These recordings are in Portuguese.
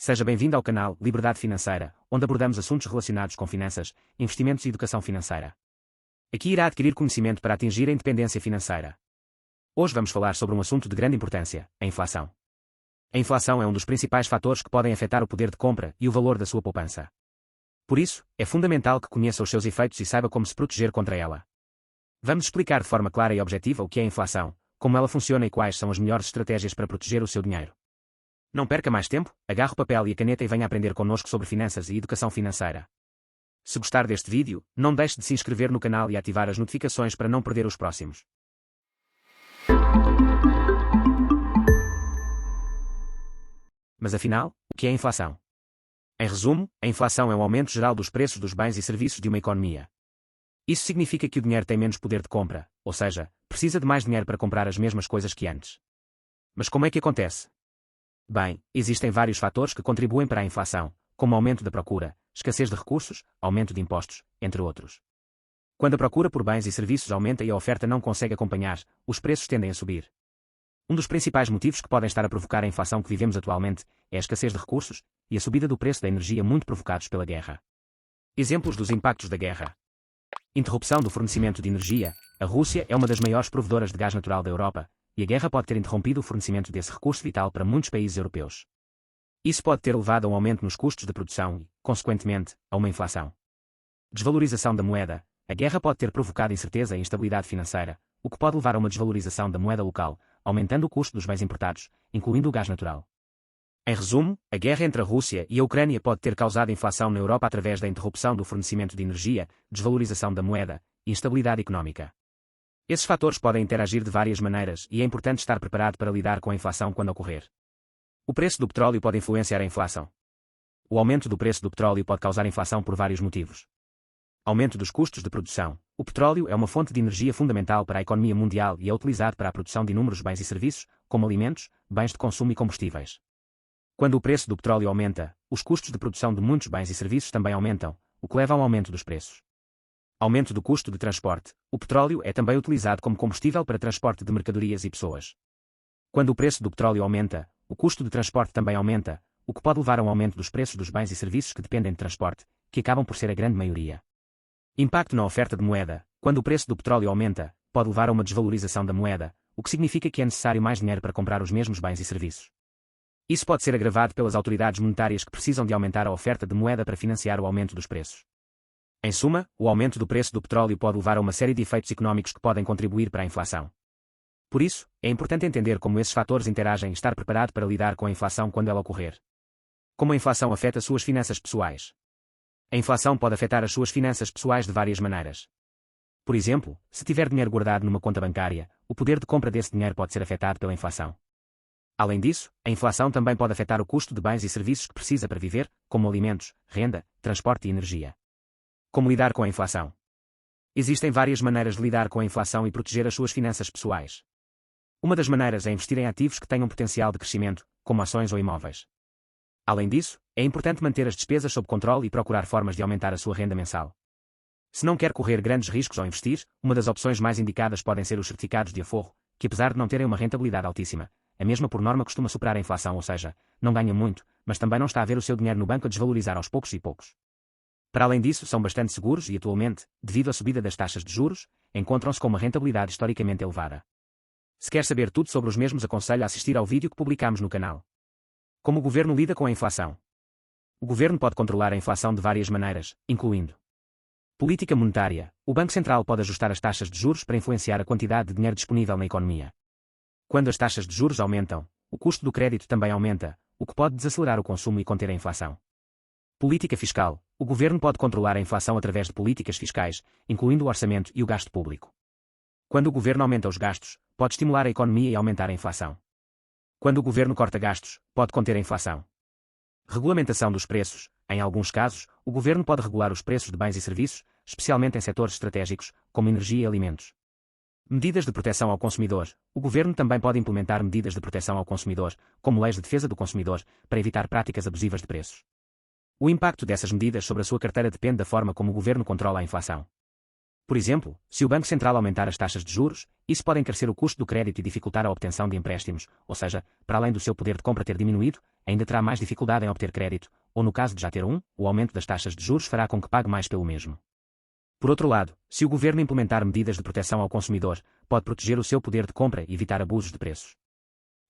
Seja bem-vindo ao canal Liberdade Financeira, onde abordamos assuntos relacionados com finanças, investimentos e educação financeira. Aqui irá adquirir conhecimento para atingir a independência financeira. Hoje vamos falar sobre um assunto de grande importância, a inflação. A inflação é um dos principais fatores que podem afetar o poder de compra e o valor da sua poupança. Por isso, é fundamental que conheça os seus efeitos e saiba como se proteger contra ela. Vamos explicar de forma clara e objetiva o que é a inflação, como ela funciona e quais são as melhores estratégias para proteger o seu dinheiro. Não perca mais tempo, agarre o papel e a caneta e venha aprender connosco sobre finanças e educação financeira. Se gostar deste vídeo, não deixe de se inscrever no canal e ativar as notificações para não perder os próximos. Mas afinal, o que é a inflação? Em resumo, a inflação é o aumento geral dos preços dos bens e serviços de uma economia. Isso significa que o dinheiro tem menos poder de compra, ou seja, precisa de mais dinheiro para comprar as mesmas coisas que antes. Mas como é que acontece? Bem, existem vários fatores que contribuem para a inflação, como o aumento da procura, escassez de recursos, aumento de impostos, entre outros. Quando a procura por bens e serviços aumenta e a oferta não consegue acompanhar, os preços tendem a subir. Um dos principais motivos que podem estar a provocar a inflação que vivemos atualmente é a escassez de recursos e a subida do preço da energia muito provocados pela guerra. Exemplos dos impactos da guerra. Interrupção do fornecimento de energia. A Rússia é uma das maiores provedoras de gás natural da Europa, e a guerra pode ter interrompido o fornecimento desse recurso vital para muitos países europeus. Isso pode ter levado a um aumento nos custos de produção e, consequentemente, a uma inflação. Desvalorização da moeda. A guerra pode ter provocado incerteza e instabilidade financeira, o que pode levar a uma desvalorização da moeda local, aumentando o custo dos bens importados, incluindo o gás natural. Em resumo, a guerra entre a Rússia e a Ucrânia pode ter causado inflação na Europa através da interrupção do fornecimento de energia, desvalorização da moeda e instabilidade económica. Esses fatores podem interagir de várias maneiras e é importante estar preparado para lidar com a inflação quando ocorrer. O preço do petróleo pode influenciar a inflação. O aumento do preço do petróleo pode causar inflação por vários motivos. Aumento dos custos de produção. O petróleo é uma fonte de energia fundamental para a economia mundial e é utilizado para a produção de inúmeros bens e serviços, como alimentos, bens de consumo e combustíveis. Quando o preço do petróleo aumenta, os custos de produção de muitos bens e serviços também aumentam, o que leva a um aumento dos preços. Aumento do custo de transporte. O petróleo é também utilizado como combustível para transporte de mercadorias e pessoas. Quando o preço do petróleo aumenta, o custo de transporte também aumenta, o que pode levar a um aumento dos preços dos bens e serviços que dependem de transporte, que acabam por ser a grande maioria. Impacto na oferta de moeda. Quando o preço do petróleo aumenta, pode levar a uma desvalorização da moeda, o que significa que é necessário mais dinheiro para comprar os mesmos bens e serviços. Isso pode ser agravado pelas autoridades monetárias que precisam de aumentar a oferta de moeda para financiar o aumento dos preços. Em suma, o aumento do preço do petróleo pode levar a uma série de efeitos económicos que podem contribuir para a inflação. Por isso, é importante entender como esses fatores interagem e estar preparado para lidar com a inflação quando ela ocorrer. Como a inflação afeta suas finanças pessoais. A inflação pode afetar as suas finanças pessoais de várias maneiras. Por exemplo, se tiver dinheiro guardado numa conta bancária, o poder de compra desse dinheiro pode ser afetado pela inflação. Além disso, a inflação também pode afetar o custo de bens e serviços que precisa para viver, como alimentos, renda, transporte e energia. Como lidar com a inflação? Existem várias maneiras de lidar com a inflação e proteger as suas finanças pessoais. Uma das maneiras é investir em ativos que tenham potencial de crescimento, como ações ou imóveis. Além disso, é importante manter as despesas sob controle e procurar formas de aumentar a sua renda mensal. Se não quer correr grandes riscos ao investir, uma das opções mais indicadas podem ser os certificados de aforro, que apesar de não terem uma rentabilidade altíssima, a mesma por norma costuma superar a inflação, ou seja, não ganha muito, mas também não está a ver o seu dinheiro no banco a desvalorizar aos poucos e poucos. Para além disso, são bastante seguros e atualmente, devido à subida das taxas de juros, encontram-se com uma rentabilidade historicamente elevada. Se quer saber tudo sobre os mesmos, aconselho a assistir ao vídeo que publicamos no canal. Como o governo lida com a inflação? O governo pode controlar a inflação de várias maneiras, incluindo política monetária. O Banco Central pode ajustar as taxas de juros para influenciar a quantidade de dinheiro disponível na economia. Quando as taxas de juros aumentam, o custo do crédito também aumenta, o que pode desacelerar o consumo e conter a inflação. Política fiscal. O governo pode controlar a inflação através de políticas fiscais, incluindo o orçamento e o gasto público. Quando o governo aumenta os gastos, pode estimular a economia e aumentar a inflação. Quando o governo corta gastos, pode conter a inflação. Regulamentação dos preços. Em alguns casos, o governo pode regular os preços de bens e serviços, especialmente em setores estratégicos, como energia e alimentos. Medidas de proteção ao consumidor. O governo também pode implementar medidas de proteção ao consumidor, como leis de defesa do consumidor, para evitar práticas abusivas de preços. O impacto dessas medidas sobre a sua carteira depende da forma como o governo controla a inflação. Por exemplo, se o Banco Central aumentar as taxas de juros, isso pode encarecer o custo do crédito e dificultar a obtenção de empréstimos, ou seja, para além do seu poder de compra ter diminuído, ainda terá mais dificuldade em obter crédito, ou no caso de já ter o aumento das taxas de juros fará com que pague mais pelo mesmo. Por outro lado, se o governo implementar medidas de proteção ao consumidor, pode proteger o seu poder de compra e evitar abusos de preços.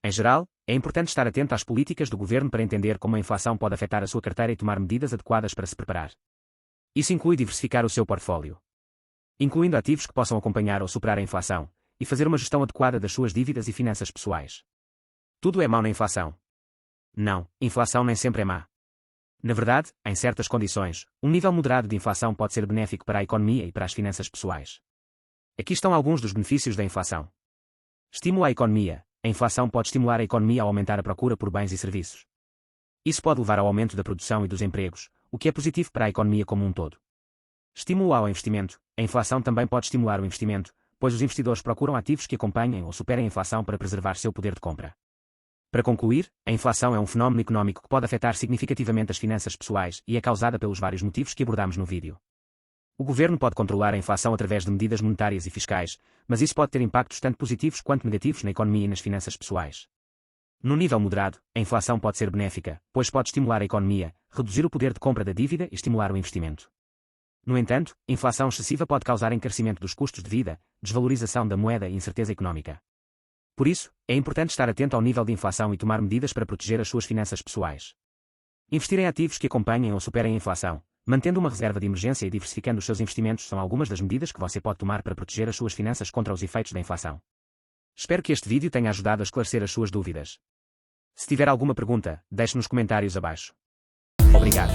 Em geral, é importante estar atento às políticas do governo para entender como a inflação pode afetar a sua carteira e tomar medidas adequadas para se preparar. Isso inclui diversificar o seu portfólio, incluindo ativos que possam acompanhar ou superar a inflação, e fazer uma gestão adequada das suas dívidas e finanças pessoais. Tudo é mau na inflação? Não, inflação nem sempre é má. Na verdade, em certas condições, um nível moderado de inflação pode ser benéfico para a economia e para as finanças pessoais. Aqui estão alguns dos benefícios da inflação. Estimula a economia. A inflação pode estimular a economia ao aumentar a procura por bens e serviços. Isso pode levar ao aumento da produção e dos empregos, o que é positivo para a economia como um todo. Estímulo ao investimento. A inflação também pode estimular o investimento, pois os investidores procuram ativos que acompanhem ou superem a inflação para preservar seu poder de compra. Para concluir, a inflação é um fenómeno económico que pode afetar significativamente as finanças pessoais e é causada pelos vários motivos que abordamos no vídeo. O governo pode controlar a inflação através de medidas monetárias e fiscais, mas isso pode ter impactos tanto positivos quanto negativos na economia e nas finanças pessoais. No nível moderado, a inflação pode ser benéfica, pois pode estimular a economia, reduzir o poder de compra da dívida e estimular o investimento. No entanto, inflação excessiva pode causar encarecimento dos custos de vida, desvalorização da moeda e incerteza económica. Por isso, é importante estar atento ao nível de inflação e tomar medidas para proteger as suas finanças pessoais. Investir em ativos que acompanhem ou superem a inflação, mantendo uma reserva de emergência e diversificando os seus investimentos são algumas das medidas que você pode tomar para proteger as suas finanças contra os efeitos da inflação. Espero que este vídeo tenha ajudado a esclarecer as suas dúvidas. Se tiver alguma pergunta, deixe nos comentários abaixo. Obrigado.